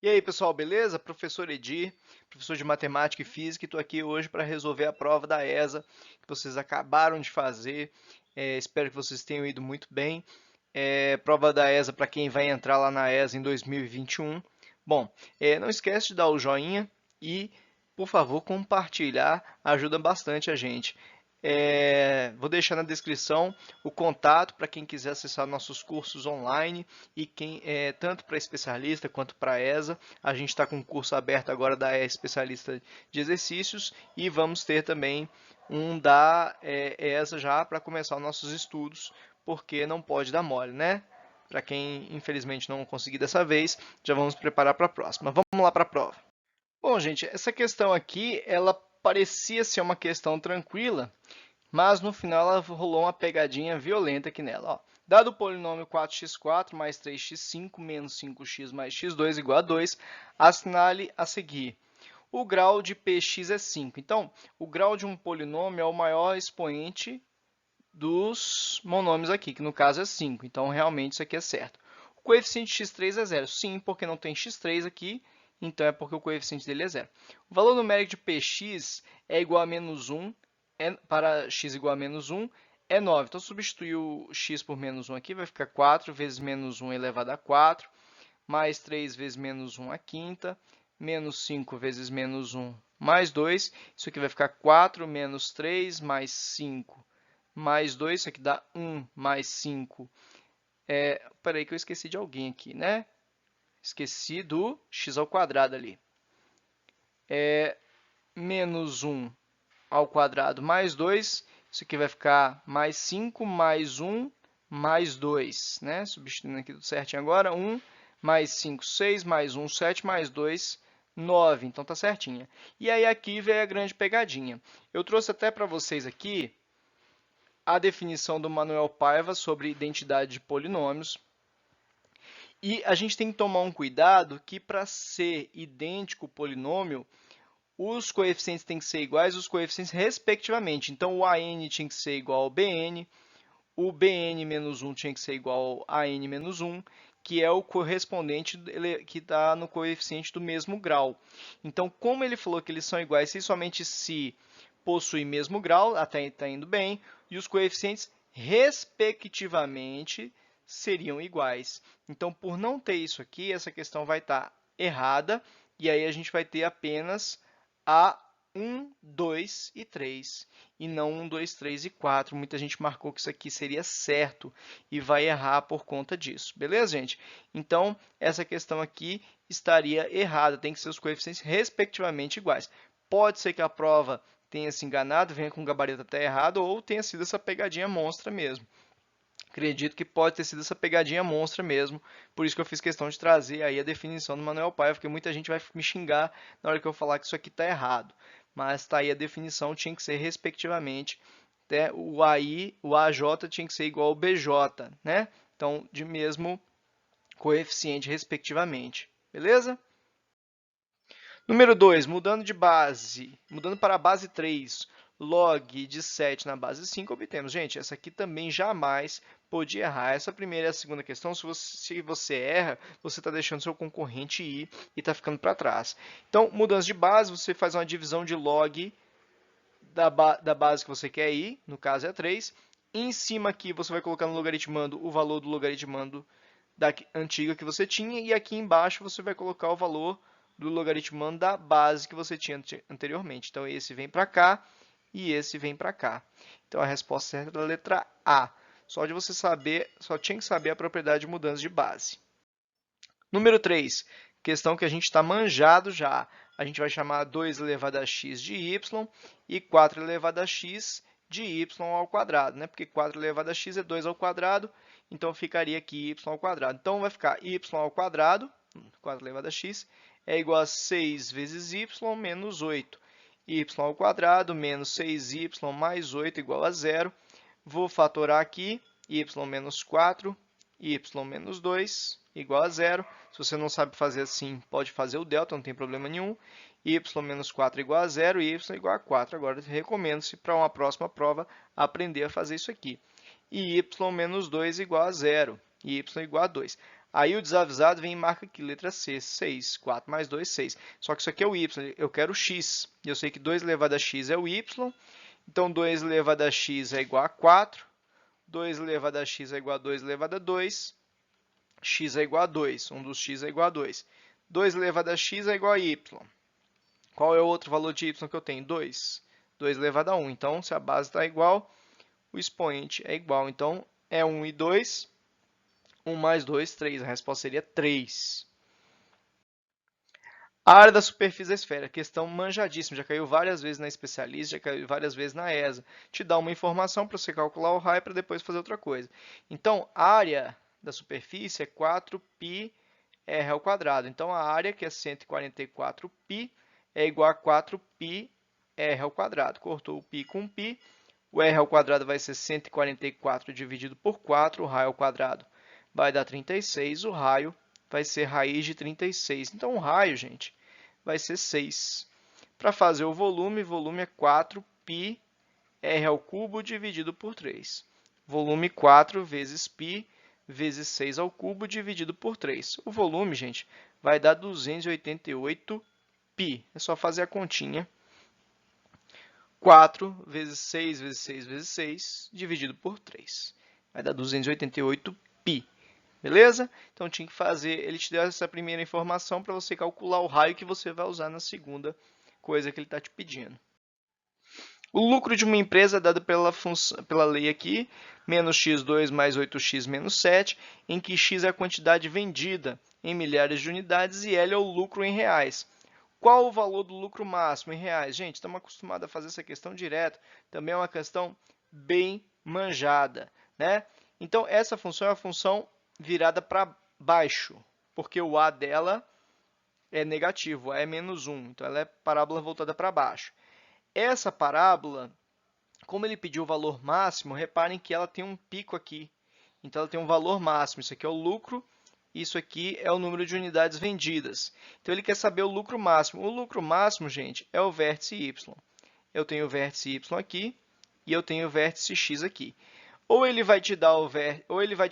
E aí, pessoal, beleza? Professor Edir, professor de matemática e física, e estou aqui hoje para resolver a prova da ESA que vocês acabaram de fazer. Espero que vocês tenham ido muito bem. Prova da ESA para quem vai entrar lá na ESA em 2021. Bom, não esquece de dar o joinha e, por favor, compartilhar, ajuda bastante a gente. Vou deixar na descrição o contato para quem quiser acessar nossos cursos online e tanto para especialista quanto para ESA. A gente está com um curso aberto agora da especialista de exercícios e vamos ter também um da ESA já para começar os nossos estudos, porque não pode dar mole, né? Para quem infelizmente não conseguir dessa vez, já vamos preparar para a próxima. Vamos lá para a prova. Bom, gente, essa questão aqui, ela parecia ser uma questão tranquila, mas no final ela rolou uma pegadinha violenta aqui nela. Ó. Dado o polinômio 4x4 mais 3x5 menos 5x mais x2 igual a 2, assinale a seguir. O grau de px é 5. Então, o grau de um polinômio é o maior expoente dos monômios aqui, que no caso é 5. Então, realmente, isso aqui é certo. O coeficiente x3 é 0. Sim, porque não tem x3 aqui, então é porque o coeficiente dele é 0. O valor numérico de px é igual a menos 1, para x igual a menos 1, é 9. Então, substituir o x por menos 1 aqui, vai ficar 4 vezes menos 1 elevado a 4, mais 3 vezes menos 1 a quinta, menos 5 vezes menos 1 mais 2. Isso aqui vai ficar 4 menos 3 mais 5 mais 2, isso aqui dá 1 mais 5. Peraí que eu esqueci de alguém aqui, né? Esqueci do x ao quadrado ali. Menos 1 ao quadrado mais 2, isso aqui vai ficar mais 5 mais 1 mais 2, né? Substituindo aqui tudo certinho agora, 1 mais 5, 6, mais 1, 7, mais 2, 9. Então, tá certinha. E aí, aqui vem a grande pegadinha. Eu trouxe até para vocês aqui a definição do Manuel Paiva sobre identidade de polinômios. E a gente tem que tomar um cuidado que, para ser idêntico o polinômio, os coeficientes têm que ser iguais os coeficientes respectivamente. Então, o AN tinha que ser igual ao BN, o BN menos 1 tinha que ser igual a N menos 1, que é o correspondente que está no coeficiente do mesmo grau. Então, como ele falou que eles são iguais se somente se possuem mesmo grau, até está indo bem, e os coeficientes, respectivamente, seriam iguais. Então, por não ter isso aqui, essa questão vai estar errada, e aí a gente vai ter apenas a 1, 2 e 3, e não 1, 2, 3 e 4. Muita gente marcou que isso aqui seria certo e vai errar por conta disso. Beleza, gente? Então, essa questão aqui estaria errada, tem que ser os coeficientes respectivamente iguais. Pode ser que a prova tenha se enganado, venha com o gabarito até errado, ou tenha sido essa pegadinha monstra mesmo. Acredito que pode ter sido essa pegadinha monstra mesmo, por isso que eu fiz questão de trazer aí a definição do Manuel Paiva, porque muita gente vai me xingar na hora que eu falar que isso aqui está errado. Mas está aí a definição, tinha que ser respectivamente, né? O AI, o AJ tinha que ser igual ao BJ, né? Então, de mesmo coeficiente respectivamente. Beleza? Número 2, mudando de base, mudando para a base 3, log de 7 na base 5, obtemos. Gente, essa aqui também jamais podia errar. Essa primeira e a segunda questão, se você erra, você está deixando seu concorrente ir e está ficando para trás. Então, mudança de base, você faz uma divisão de log da base que você quer ir, no caso é 3. Em cima aqui, você vai colocar no logaritmando o valor do logaritmando da antiga que você tinha, e aqui embaixo você vai colocar o valor do logaritmando da base que você tinha anteriormente. Então, esse vem para cá e esse vem para cá. Então, a resposta certa é a letra A. Só de você saber, só tinha que saber a propriedade de mudança de base. Número 3, questão que a gente está manjado já. A gente vai chamar 2 elevado a x de y e 4 elevado a x de y ao quadrado, né? Porque 4 elevado a x é 2 ao quadrado, então ficaria aqui y ao quadrado. Então, vai ficar y ao quadrado, 4 elevado a x, é igual a 6 vezes y menos 8. Y ao quadrado menos 6y mais 8 igual a 0. Vou fatorar aqui, y menos 4, y menos 2 igual a 0. Se você não sabe fazer assim, pode fazer o delta, não tem problema nenhum. Y menos 4 igual a 0 e y igual a 4. Agora, recomendo-se para uma próxima prova aprender a fazer isso aqui. E y menos 2 igual a 0 e y igual a 2. Aí o desavisado vem e marca aqui, letra C, 6. 4 mais 2, 6. Só que isso aqui é o y, eu quero o x. E eu sei que 2 elevado a x é o y. Então, 2 elevado a x é igual a 4. 2 elevado a x é igual a 2 elevado a 2. X é igual a 2. Um dos x é igual a 2. 2 elevado a x é igual a y. Qual é o outro valor de y que eu tenho? 2. 2 elevado a 1. Então, se a base está igual, o expoente é igual. Então, é 1 e 2. 1 mais 2, 3. A resposta seria 3. A área da superfície da esfera, questão manjadíssima, já caiu várias vezes na especialista, já caiu várias vezes na ESA. Te dá uma informação para você calcular o raio para depois fazer outra coisa. Então, a área da superfície é 4πr ao quadrado. Então, a área, que é 144π, é igual a 4πr ao quadrado. Cortou o π com π, o r ao quadrado vai ser 144 dividido por 4, o raio ao quadrado vai dar 36, o raio vai ser raiz de 36. Então, o raio, gente, vai ser 6. Para fazer o volume é 4πr ao cubo dividido por 3. Volume 4 vezes π vezes 6 ao cubo dividido por 3. O volume, gente, vai dar 288π. É só fazer a continha. 4 vezes 6 vezes 6 vezes 6 dividido por 3. Vai dar 288π. Beleza? Então, tinha que fazer, ele te deu essa primeira informação para você calcular o raio que você vai usar na segunda coisa que ele está te pedindo. O lucro de uma empresa é dado pela lei aqui, menos x2 mais 8x menos 7, em que x é a quantidade vendida em milhares de unidades e L é o lucro em reais. Qual o valor do lucro máximo em reais? Gente, estamos acostumados a fazer essa questão direto, também é uma questão bem manjada, né? Então, essa função é a função virada para baixo, porque o a dela é negativo, o a é menos 1, então ela é parábola voltada para baixo. Essa parábola, como ele pediu o valor máximo, reparem que ela tem um pico aqui, então ela tem um valor máximo, isso aqui é o lucro, isso aqui é o número de unidades vendidas. Então, ele quer saber o lucro máximo. O lucro máximo, gente, é o vértice y. Eu tenho o vértice y aqui e eu tenho o vértice x aqui. Ou ele vai te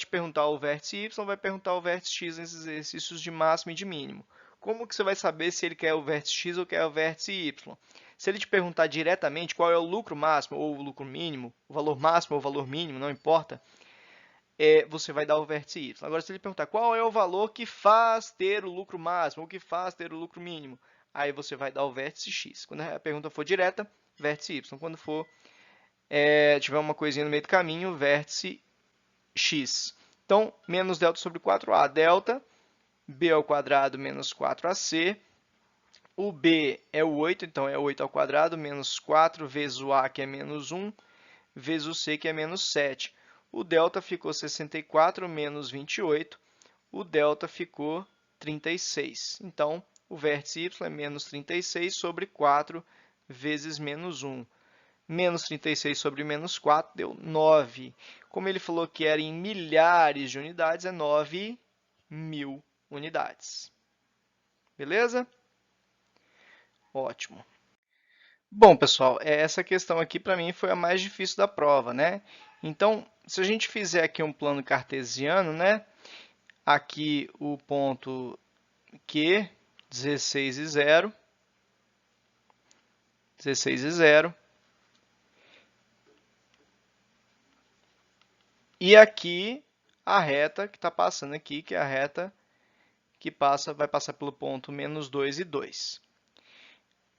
perguntar o vértice y, ou vai perguntar o vértice x nesses exercícios de máximo e de mínimo. Como que você vai saber se ele quer o vértice x ou quer o vértice y? Se ele te perguntar diretamente qual é o lucro máximo ou o lucro mínimo, o valor máximo ou o valor mínimo, não importa, você vai dar o vértice y. Agora, se ele perguntar qual é o valor que faz ter o lucro máximo ou que faz ter o lucro mínimo, aí você vai dar o vértice x. Quando a pergunta for direta, vértice y. Quando for tiver uma coisinha no meio do caminho, vértice x. Então, menos delta sobre 4a. Delta, b ao quadrado menos 4ac. O b é o 8, então é 8 ao quadrado, menos 4 vezes o a, que é menos 1, vezes o c, que é menos 7. O delta ficou 64 menos 28. O delta ficou 36. Então, o vértice y é menos 36 sobre 4 vezes menos 1. Menos 36 sobre menos 4 deu 9. Como ele falou que era em milhares de unidades, é 9.000 unidades. Beleza? Ótimo. Bom, pessoal, essa questão aqui para mim foi a mais difícil da prova, né? Então, se a gente fizer aqui um plano cartesiano, né? Aqui o ponto Q, 16 e 0. 16 e 0. E aqui a reta que está passando aqui, que é a reta que vai passar pelo ponto menos 2 e 2.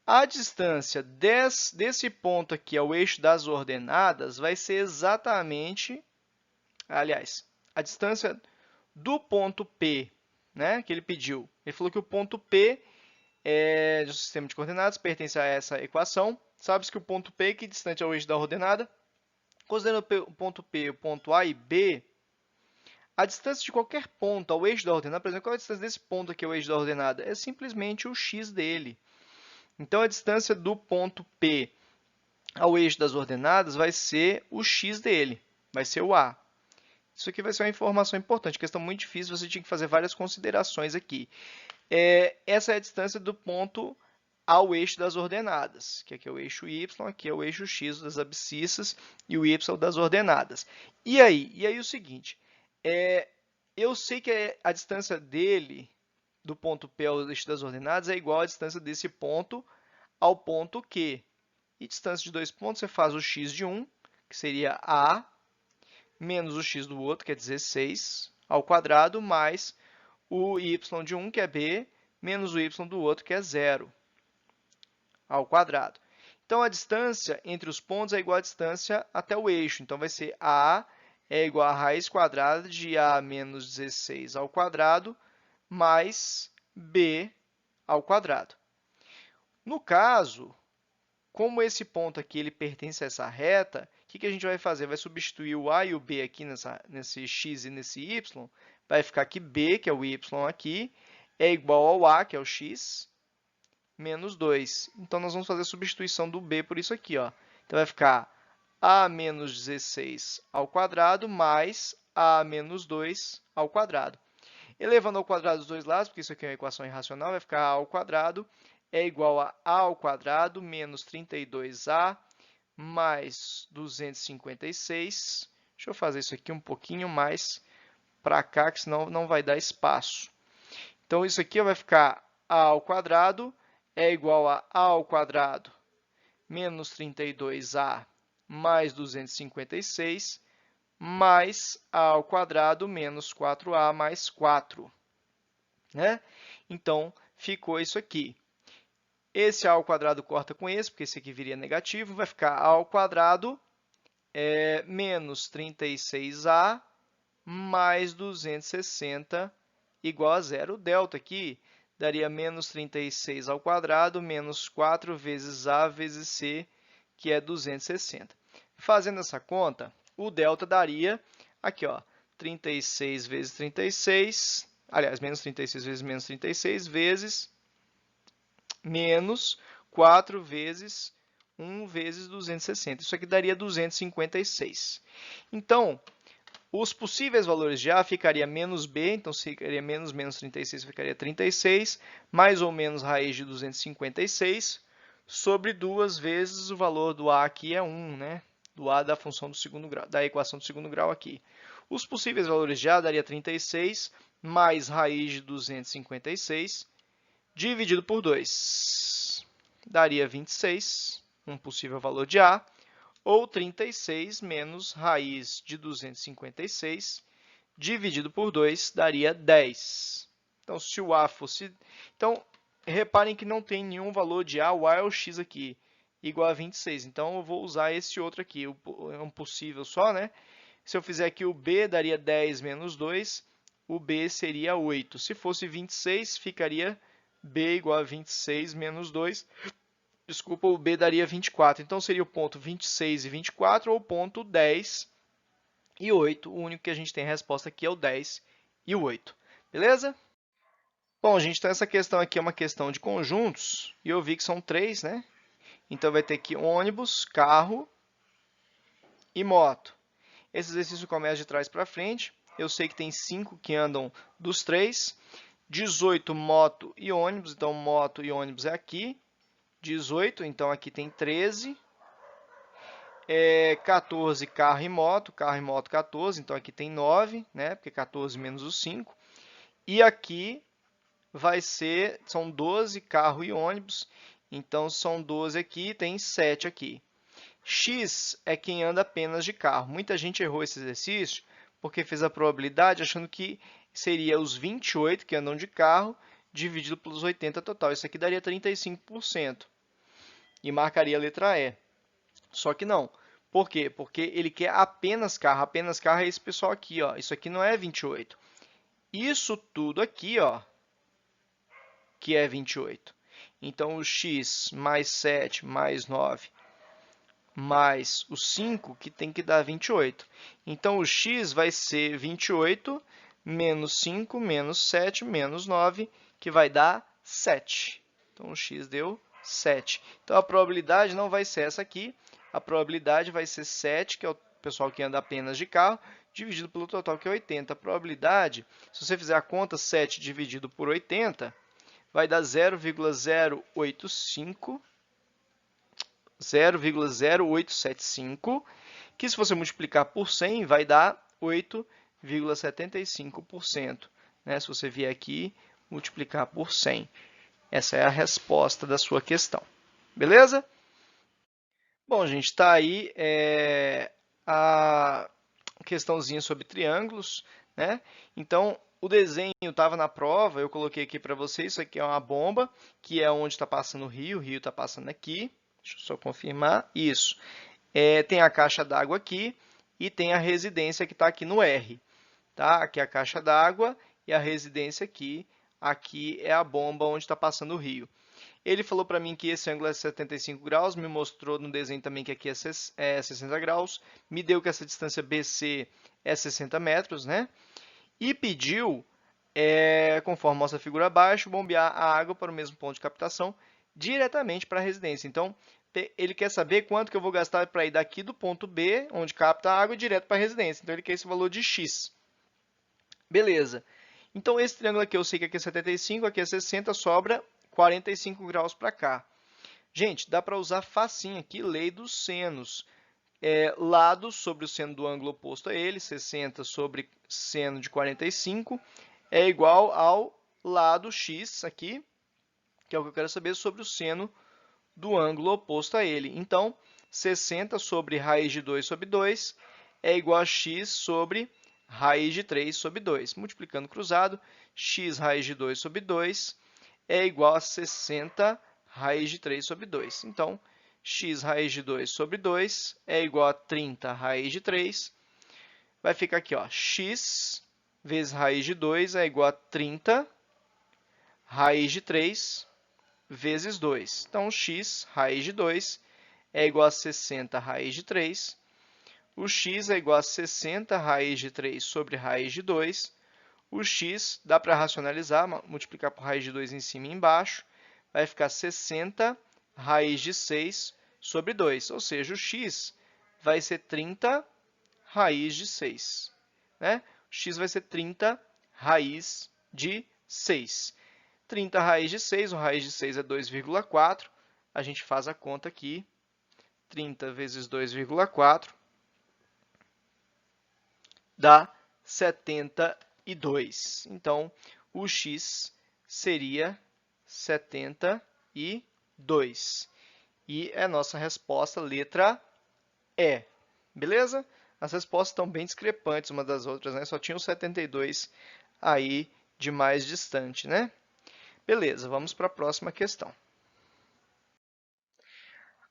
A distância desse ponto aqui ao eixo das ordenadas vai ser exatamente, aliás, a distância do ponto P, né, que ele pediu. Ele falou que o ponto P de um sistema de coordenadas pertence a essa equação. Sabe-se que o ponto P, que é distante ao eixo da ordenada, considerando o ponto P, o ponto A e B, a distância de qualquer ponto ao eixo da ordenada, por exemplo, qual é a distância desse ponto aqui ao eixo da ordenada? É simplesmente o x dele. Então, a distância do ponto P ao eixo das ordenadas vai ser o x dele, vai ser o A. Isso aqui vai ser uma informação importante, questão muito difícil, você tinha que fazer várias considerações aqui. Essa é a distância do ponto ao eixo das ordenadas, que aqui é o eixo y, aqui é o eixo x das abscissas e o y das ordenadas. E aí o seguinte, eu sei que a distância dele, do ponto P ao eixo das ordenadas, é igual à distância desse ponto ao ponto Q. E distância de dois pontos, você faz o x de um, que seria A, menos o x do outro, que é 16, ao quadrado, mais o y de um, que é B, menos o y do outro, que é 0, ao quadrado. Então, a distância entre os pontos é igual à distância até o eixo. Então, vai ser A é igual a raiz quadrada de A menos 16 ao quadrado, mais B ao quadrado. No caso, como esse ponto aqui ele pertence a essa reta, o que a gente vai fazer? Vai substituir o A e o B aqui nesse x e nesse y. Vai ficar que B, que é o y aqui, é igual ao A, que é o x, menos 2. Então, nós vamos fazer a substituição do B por isso aqui. Ó. Então, vai ficar A menos 16 ao quadrado mais A menos 2 ao quadrado. Elevando ao quadrado os dois lados, porque isso aqui é uma equação irracional, vai ficar A ao quadrado é igual a ao quadrado menos 32A mais 256. Deixa eu fazer isso aqui um pouquinho mais para cá, que senão não vai dar espaço. Então, isso aqui vai ficar A ao quadrado é igual a ao quadrado menos 32A mais 256 mais A ao quadrado menos 4A mais 4. Né? Então, ficou isso aqui. Esse A ao quadrado corta com esse, porque esse aqui viria negativo, vai ficar A ao quadrado menos 36A mais 260 igual a zero. O delta aqui daria menos 36 ao quadrado menos 4 vezes A vezes C, que é 260. Fazendo essa conta, o delta daria aqui, ó, 36 vezes 36, aliás, menos 36 vezes menos 36 vezes menos 4 vezes 1 vezes 260. Isso aqui daria 256. Então, os possíveis valores de A ficaria menos B, então ficaria menos 36, ficaria 36, mais ou menos raiz de 256, sobre 2 vezes o valor do A aqui é 1, né? Do A da função do segundo grau, da equação do segundo grau aqui. Os possíveis valores de A daria 36, mais raiz de 256, dividido por 2, daria 26, um possível valor de A, ou 36 menos raiz de 256, dividido por 2, daria 10. Então, se o A fosse... Então, reparem que não tem nenhum valor de A, o A é o x aqui, igual a 26. Então, eu vou usar esse outro aqui, é um possível só, né? Se eu fizer aqui o B, daria 10 menos 2, o B seria 8. Se fosse 26, ficaria B igual a 26 menos 2. Desculpa, o B daria 24. Então, seria o ponto 26 e 24 ou o ponto 10 e 8. O único que a gente tem a resposta aqui é o 10 e o 8. Beleza? Bom, gente, então essa questão aqui é uma questão de conjuntos. E eu vi que são 3, né? Então, vai ter aqui ônibus, carro e moto. Esse exercício começa de trás para frente. Eu sei que tem 5 que andam dos 3. 18, moto e ônibus. Então, moto e ônibus é aqui. 18, então aqui tem 13. 14, carro e moto 14, então aqui tem 9, né? Porque 14 menos o 5. E aqui vai ser, são 12, carro e ônibus, então são 12 aqui, tem 7 aqui. X é quem anda apenas de carro. Muita gente errou esse exercício porque fez a probabilidade achando que seria os 28 que andam de carro dividido pelos 80 total. Isso aqui daria 35% e marcaria a letra E. Só que não. Por quê? Porque ele quer apenas carro. Apenas carro é esse pessoal aqui, ó. Isso aqui não é 28. Isso tudo aqui, ó, que é 28. Então, o x mais 7 mais 9 mais o 5, que tem que dar 28. Então, o x vai ser 28 menos 5 menos 7 menos 9, que vai dar 7. Então, o x deu 7. Então, a probabilidade não vai ser essa aqui. A probabilidade vai ser 7, que é o pessoal que anda apenas de carro, dividido pelo total, que é 80. A probabilidade, se você fizer a conta, 7 dividido por 80, vai dar 0,0875, que se você multiplicar por 100, vai dar 8,0 100,75%, né? Se você vier aqui, multiplicar por 100. Essa é a resposta da sua questão. Beleza? Bom, gente, está aí a questãozinha sobre triângulos, né? Então, o desenho estava na prova, eu coloquei aqui para vocês, isso aqui é uma bomba, que é onde está passando o rio está passando aqui. Deixa eu só confirmar. Isso. Tem a caixa d'água aqui e tem a residência que está aqui no R. Tá? Aqui é a caixa d'água e a residência aqui. Aqui é a bomba onde está passando o rio. Ele falou para mim que esse ângulo é 75 graus, me mostrou no desenho também que aqui é 60 graus, me deu que essa distância BC é 60 metros, né? E pediu, conforme mostra a figura abaixo, bombear a água para o mesmo ponto de captação diretamente para a residência. Então, ele quer saber quanto que eu vou gastar para ir daqui do ponto B, onde capta a água, direto para a residência. Então, ele quer esse valor de X. Beleza. Então, esse triângulo aqui eu sei que aqui é 75, aqui é 60, sobra 45 graus para cá. Gente, dá para usar facinho aqui, lei dos senos. Lado sobre o seno do ângulo oposto a ele, 60 sobre seno de 45, é igual ao lado x aqui, que é o que eu quero saber, sobre o seno do ângulo oposto a ele. Então, 60 sobre raiz de 2 sobre 2 é igual a x sobre raiz de 3 sobre 2. Multiplicando cruzado, x raiz de 2 sobre 2 é igual a 60 raiz de 3 sobre 2. Então, x raiz de 2 sobre 2 é igual a 30 raiz de 3. Vai ficar aqui, ó, x vezes raiz de 2 é igual a 30 raiz de 3 vezes 2. Então, x raiz de 2 é igual a 60 raiz de 3. O x é igual a 60 raiz de 3 sobre raiz de 2. O x dá para racionalizar, multiplicar por raiz de 2 em cima e embaixo. Vai ficar 60 raiz de 6 sobre 2. Ou seja, o x vai ser 30 raiz de 6. Né? O x vai ser 30 raiz de 6. 30 raiz de 6, o raiz de 6 é 2,4. A gente faz a conta aqui. 30 vezes 2,4 dá 72. Então, o x seria 72. E é a nossa resposta, letra E. Beleza? As respostas estão bem discrepantes umas das outras, né? Só tinha o 72 aí de mais distante, né? Beleza, vamos para a próxima questão.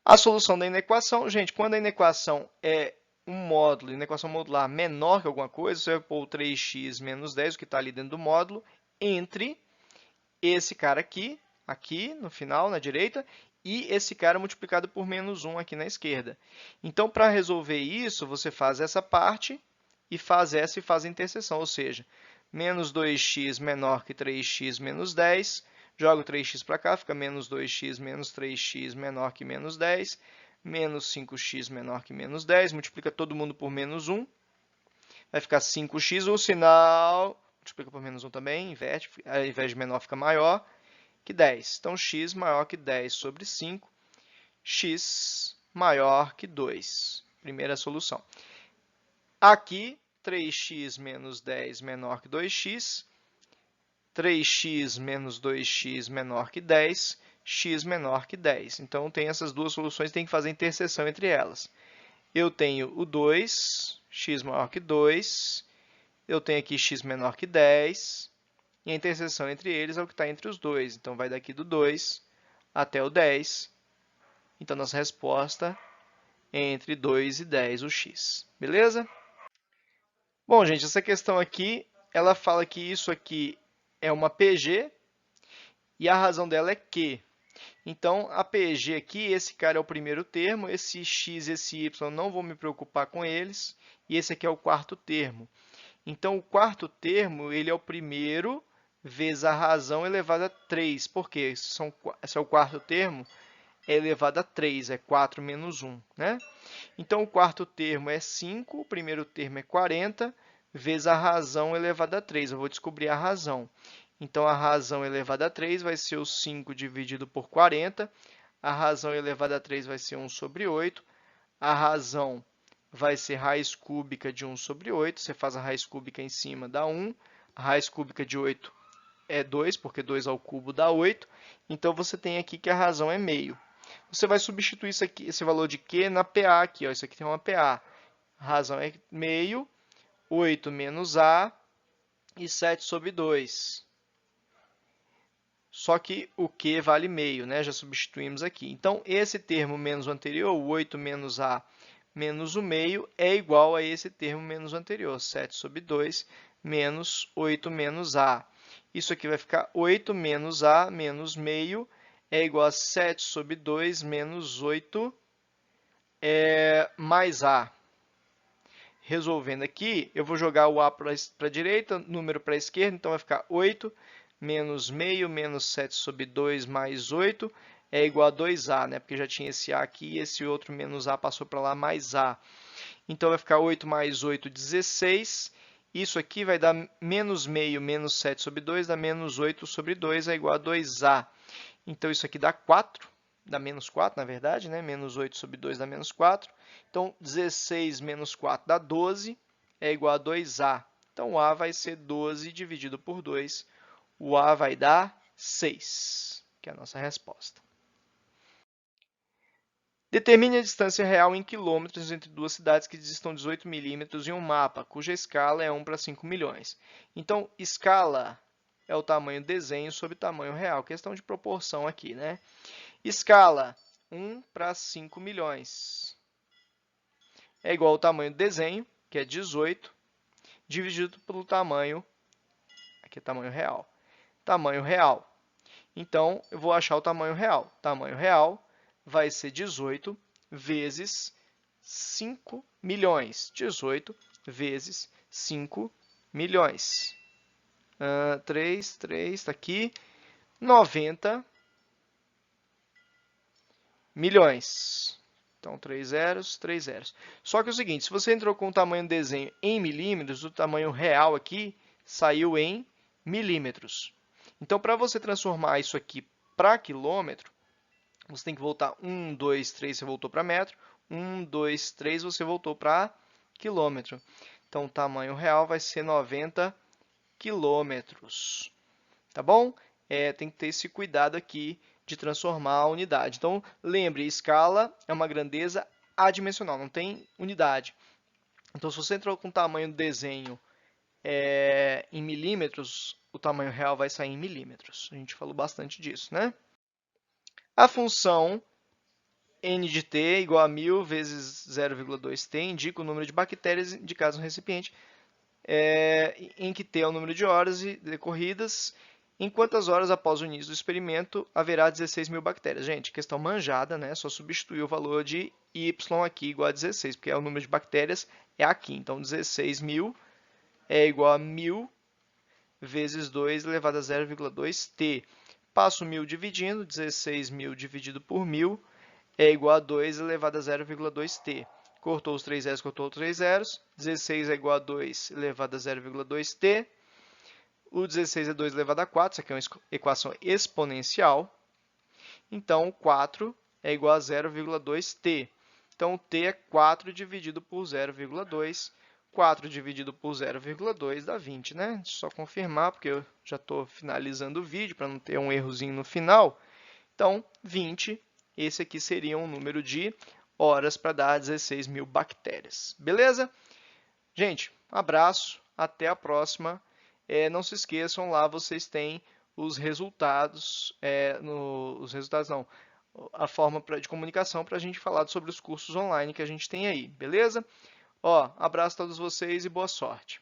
A solução da inequação, gente, quando a inequação é um módulo, inequação modular menor que alguma coisa, você vai pôr o 3x menos 10, o que está ali dentro do módulo, entre esse cara aqui, aqui no final, na direita, e esse cara multiplicado por menos 1 aqui na esquerda. Então, para resolver isso, você faz essa parte e faz essa e faz a interseção, ou seja, menos 2x menor que 3x menos 10, joga o 3x para cá, fica menos 2x menos 3x menor que menos 10, menos 5x menor que menos 10, multiplica todo mundo por menos 1, vai ficar 5x, o sinal multiplica por menos 1 também, inverte, ao invés de menor fica maior que 10. Então, x maior que 10 sobre 5, x maior que 2. Primeira solução. Aqui, 3x menos 10 menor que 2x, 3x menos 2x menor que 10, x menor que 10. Então, tem essas duas soluções, tem que fazer interseção entre elas. Eu tenho o 2, x maior que 2, eu tenho aqui x menor que 10, e a interseção entre eles é o que está entre os dois. Então, vai daqui do 2 até o 10. Então, nossa resposta é entre 2 e 10, o x. Beleza? Bom, gente, essa questão aqui, ela fala que isso aqui é uma PG e a razão dela é Q. Então, a PG aqui, esse cara é o primeiro termo, esse x e esse y não vou me preocupar com eles, e esse aqui é o quarto termo. Então, o quarto termo, ele é o primeiro vezes a razão elevada a 3. Por quê? Esse é o quarto termo, é elevado a 3, é 4 menos 1. Né? Então, o quarto termo é 5, o primeiro termo é 40, vezes a razão elevada a 3. Eu vou descobrir a razão. Então, a razão elevada a 3 vai ser o 5 dividido por 40. A razão elevada a 3 vai ser 1 sobre 8. A razão vai ser raiz cúbica de 1 sobre 8. Você faz a raiz cúbica em cima, dá 1. A raiz cúbica de 8 é 2, porque 2 ao cubo dá 8. Então, você tem aqui que a razão é meio. Você vai substituir isso aqui, esse valor de Q na PA aqui. Ó. Isso aqui tem uma PA. A razão é meio, 8 menos A e 7 sobre 2. Só que o Q vale meio, né? Já substituímos aqui. Então, esse termo menos o anterior, o 8 menos A menos o meio, é igual a esse termo menos o anterior, 7 sobre 2 menos 8 menos A. Isso aqui vai ficar 8 menos A menos meio é igual a 7 sobre 2 menos 8 mais A. Resolvendo aqui, eu vou jogar o A para a direita, número para a esquerda, então vai ficar 8 menos meio menos 7 sobre 2 mais 8 é igual a 2A, né? Porque já tinha esse A aqui e esse outro menos A passou para lá mais A. Então, vai ficar 8 mais 8, 16. Isso aqui vai dar menos meio menos 7 sobre 2, dá menos 8 sobre 2, é igual a 2A. Então, isso aqui dá 4, dá menos 4, na verdade, né? Menos 8 sobre 2 dá menos 4. Então, 16 menos 4 dá 12, é igual a 2A. Então, o A vai ser 12 dividido por 2. O A vai dar 6, que é a nossa resposta. Determine a distância real em quilômetros entre duas cidades que distam 18 milímetros em um mapa, cuja escala é 1 para 5 milhões. Então, escala é o tamanho desenho sobre tamanho real. Questão de proporção aqui, né? Escala, 1 para 5 milhões. É igual ao tamanho desenho, que é 18, dividido pelo tamanho, aqui é tamanho real. Tamanho real. Então, eu vou achar o tamanho real. Tamanho real vai ser 18 vezes 5 milhões. 18 vezes 5 milhões. 3, está aqui. 90 milhões. Então, 3 zeros, 3 zeros. Só que é o seguinte, se você entrou com o tamanho do desenho em milímetros, o tamanho real aqui saiu em milímetros. Então, para você transformar isso aqui para quilômetro, você tem que voltar 1, 2, 3, você voltou para metro. 1, 2, 3, você voltou para quilômetro. Então, o tamanho real vai ser 90 quilômetros. Tá bom? Tem que ter esse cuidado aqui de transformar a unidade. Então, lembre, escala é uma grandeza adimensional, não tem unidade. Então, se você entrou com o tamanho do desenho em milímetros, o tamanho real vai sair em milímetros. A gente falou bastante disso, né? A função n de t igual a 1000 vezes 0,2t indica o número de bactérias indicadas no recipiente, em que t é o número de horas decorridas. Em quantas horas após o início do experimento haverá 16.000 bactérias? Gente, questão manjada, né? Só substituir o valor de y aqui igual a 16, porque o número de bactérias é aqui. Então, 16.000 é igual a 1000 vezes 2 elevado a 0,2t. Passo 1000 dividindo, 16.000 dividido por 1000 é igual a 2 elevado a 0,2t. Cortou os 3 zeros, cortou os 3 zeros. 16 é igual a 2 elevado a 0,2t. O 16 é 2 elevado a 4, isso aqui é uma equação exponencial. Então, 4 é igual a 0,2t. Então, t é 4 dividido por 0,2. 4 dividido por 0,2 dá 20, né? Deixa eu só confirmar, porque eu já estou finalizando o vídeo, para não ter um errozinho no final. Então, 20, esse aqui seria um número de horas para dar 16.000 bactérias. Beleza? Gente, um abraço, até a próxima. Não se esqueçam, lá vocês têm os resultados, a forma de comunicação para a gente falar sobre os cursos online que a gente tem aí, beleza? Abraço a todos vocês e boa sorte.